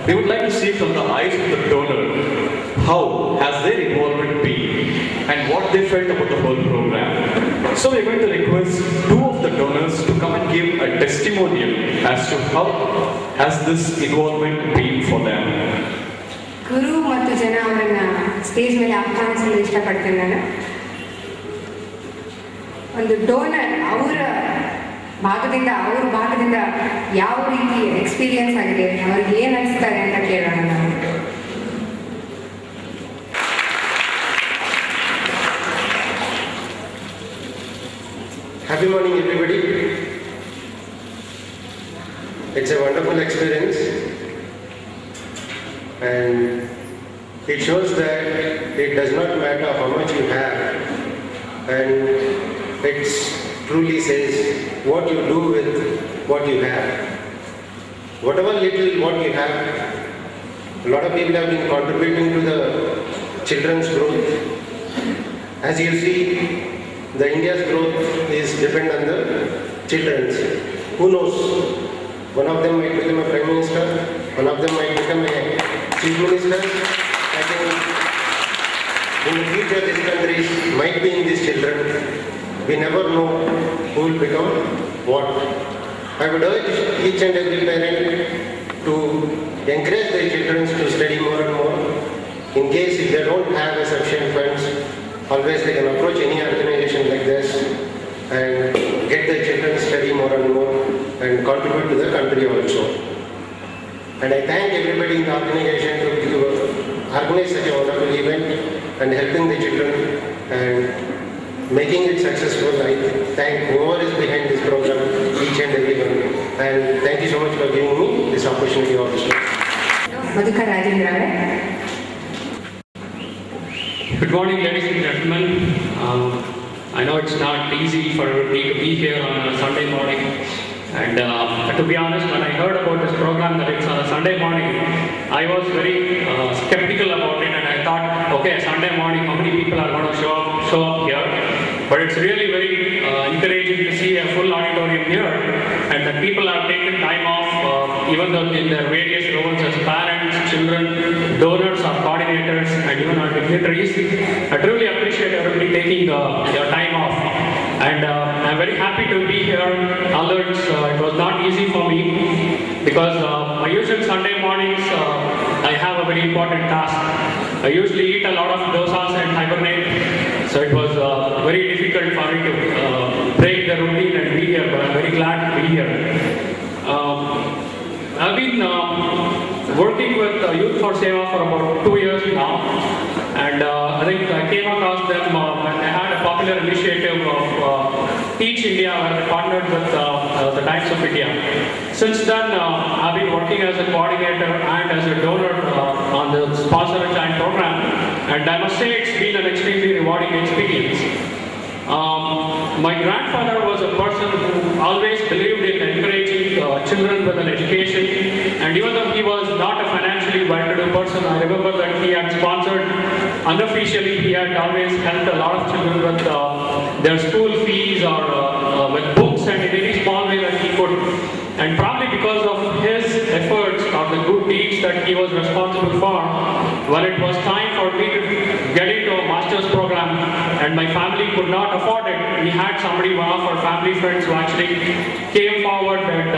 we would like to see from the eyes of the donor how has their involvement been and what they felt about the whole program. So we are going to request two of the donors to come and give a testimonial as to how has this involvement been for them. ಗುರು ಮತ್ತು ಜನ ಅವರನ್ನ stage ಮೇಲೆ ಆಹ್ವಾನಿಸಲು ಇಷ್ಟಪಡ್ತೇನೆ ನಾನು. ಒಂದು donor ಅವ್ರ ಭಾಗದಿಂದ ಯಾವ ರೀತಿ ಎಕ್ಸ್ಪೀರಿಯನ್ಸ್ ಆಗಿದೆ, ಅವ್ರಿಗೆ ಏನು ಅನಿಸ್ತಾರೆ ಅಂತ ಕೇಳೋಣ ನಾವು. Happy morning, everybody. It's a wonderful experience, and it shows that it does not matter how much you have, and it truly says what you do with what you have. Whatever little what you have, a lot of people have been contributing to the children's growth. As you see, the India's growth is dependent on the children's. Who knows? One of them might become a prime minister, one of them might become a chief minister. I think in the future this country might be in these children. We never know who will become what. I would urge each and every parent to encourage their children to study more and more. In case if they don't have a sufficient funds, always they can approach any organization like this and get their children to study more and more and contribute to the country also. And I thank everybody in the organization to organize such a wonderful event and helping the children and making it successful. I thank whoever is behind this program, each and everyone. And thank you so much for giving me this opportunity also. Madhukar Rajendra. Good morning, ladies and gentlemen. I know it's not easy for me to be here on a Sunday morning, and to be honest, when I heard about this program that it's on a Sunday morning, I was very skeptical about it, and I thought, okay, Sunday morning, how many people are going to show up here? But it's really very encouraging to see a full auditorium here, and that people have taken time off, even though in their various roles as parents, children, donors or coordinators, and even our dignitaries. I truly appreciate everybody taking their time off. And I'm very happy to be here, although it was not easy for me, because my usual Sunday mornings, I have a very important task. I usually eat a lot of dosas and hibernate, so it was very difficult for me to break the routine and be here, but I'm very glad to be here. I've been working with Youth for Seva for about 2 years now, and I think I came across them when they had a popular initiative of Teach India, where they partnered with the Times of India. Since then, I've been working as a coordinator and as a donor on the Sponsor a Child program, and I must say it's been an extremely rewarding experience. My grandfather was a person who always believed in encouraging children with an education, and even though he was not a financially well-to-do person, I remember that he had sponsored, unofficially he had always helped a lot of children with their school fees or with books and in any small way that he could. And probably because of his efforts or the good deeds that he was responsible for, when it was time for me to get into a master's program and my family could not afford it, we had somebody, one of our family friends, who actually came forward and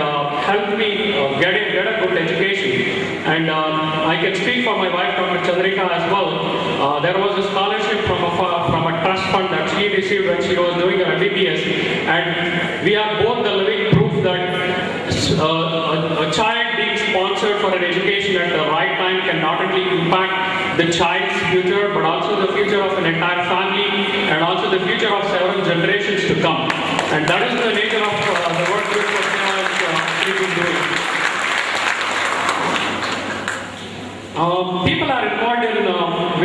helped me get a good education. And I can speak for my wife, Dr. Chandrika, as well. There was a scholarship from a trust fund that she received when she was doing her MBBS, and we are both the living proof that a child being sponsored for an education at the right time can not only impact the child's future, but also the future of an entire family, and also the future of several generations to come. And that is the nature of the work Youth for Seva is been doing. People are involved in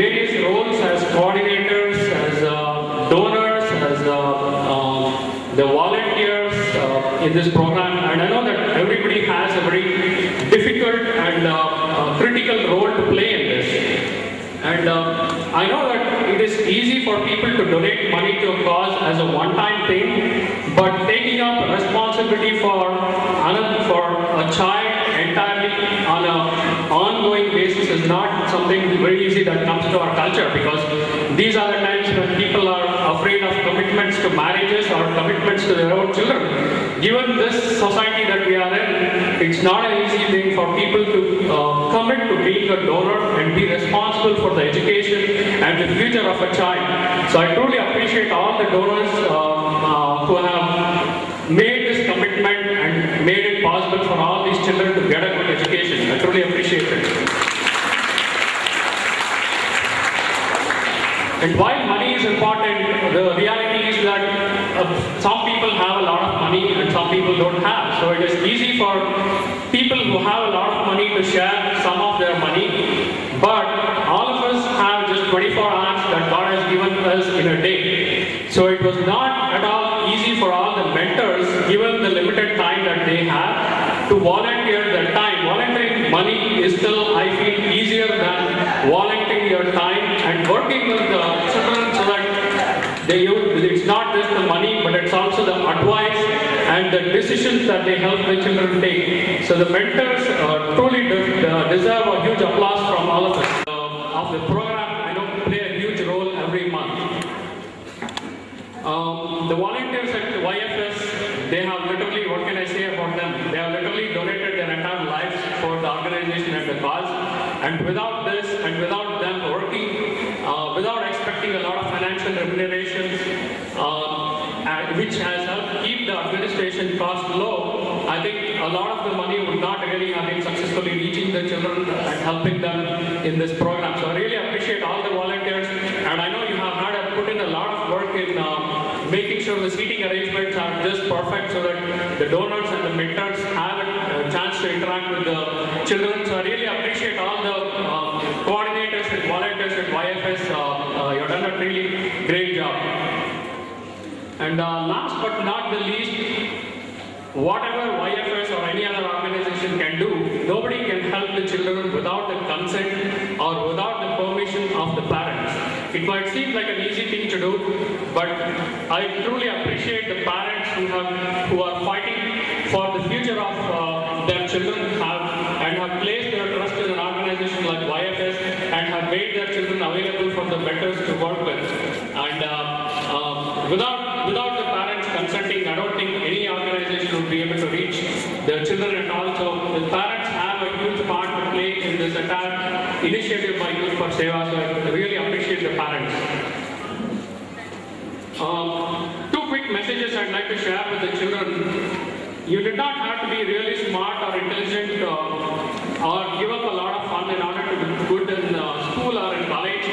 various roles as coordinators, as donors, as the volunteers in this program, and I know that everybody has a very difficult and critical role to play in this. And I know that it is easy for people to donate money to a cause as a one-time thing, but taking up responsibility for a child entirely on an ongoing basis is not something very easy that comes to our culture, because these are the times when people are afraid of commitments to marriages or commitments to their own children. Given this society that we are in, it's not an easy thing for people to commit to being a donor and be responsible for the education and the future of a child. So I truly appreciate all the donors who have made this commitment and made it possible for all these children to get a good education. I truly appreciate it. And while money is important, the reality is that some people have a lot of money and some people don't have. So it is easy for people who have a lot of money to share some of their money, but all of us have just 24 hours that God has given us in a day. So it was not at all easy for all the mentors, given the limited time that they have, to volunteer their time. Volunteering money is still, I feel, easier than volunteering your time and working with the children so that it's not just the money, but it's also the advice and the decisions that they help the children take. So the mentors truly deserve a huge applause from all of us. Of the program, I know, play a huge role every month. The volunteers at YFS, they have literally, what can I say about them? They have literally donated their entire lives for the organization and the cause. And without this, and without them working, without expecting a lot of financial remunerations, which has helped keep the administration cost low, I think a lot of the money would not really have been successfully reaching the children and helping them in this program. So I really appreciate all the volunteers, and I know you have had to put in a lot of work in making sure the seating arrangements are just perfect so that the donors and the mentors have a chance to interact with the children. So I really appreciate all the coordinators and volunteers at YFS. You've done a really great job. And last but not the least, whatever YFS or any other organization can do, nobody can help the children without the consent or without the permission of the parents. It might seem like an easy thing to do, but I truly appreciate the parents who are fighting for the future of their children and have placed their trust in an organization like YFS and have made their children available for the mentors to work with. And without the parents consenting, I don't think any organization would be able to reach their children. And also, the parents have a huge part to play in this entire initiative by Youth for Seva, so I really appreciate the parents. Two quick messages I'd like to share with the children. You did not have to be really smart or intelligent or give up a lot of fun in order to be good in school or in college.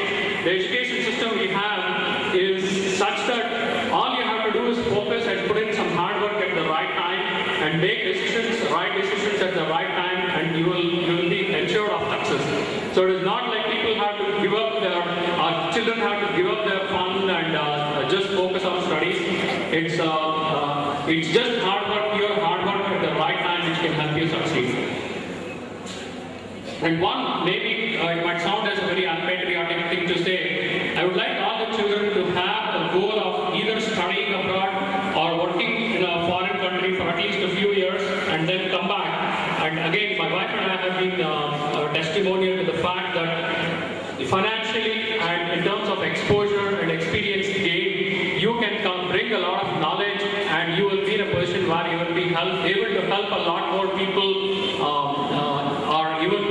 The education system we have is such that all you have to do is focus and put in some hard work at the right time and make right decisions at the right time, and you will be ensured of success. So it is not like people have to give up our children have to give up their fun and just focus on studies. It's just hard work, pure hard work at the right time, which can help you succeed. And one, maybe it might sound as a very unpatriotic thing to say, I would like all the children to have a goal of either studying abroad or working in a foreign country for at least a few years and then come back. And again, my wife and I have been a testimonial to the fact that financially and in terms of exposure and experience gained, you can bring a lot of knowledge and you will be in a position where you will be able to help a lot more people or even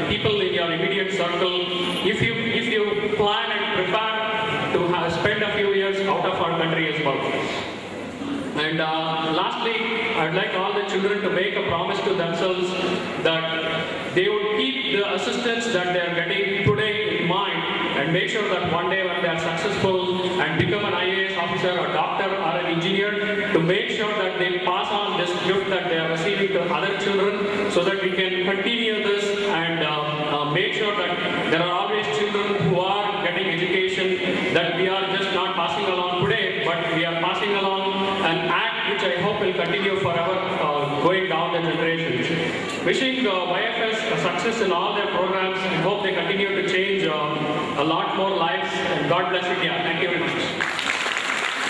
people in your immediate circle if you plan and prepare to spend a few years out of our country as well. And lastly, I'd like all the children to make a promise to themselves that they would keep the assistance that they are getting today in mind and make sure that one day when they are successful and become an IAS officer, a doctor or an engineer, to make sure that they pass on this gift that they are receiving to other children so that we can continue this and make sure that there are always children who are getting education, that we are just not passing along today, but we are passing along an act which I hope will continue forever going down the generations. Wishing YFS a success in all their programs and hope they continue to change a lot more lives, and God bless India. Thank you very much.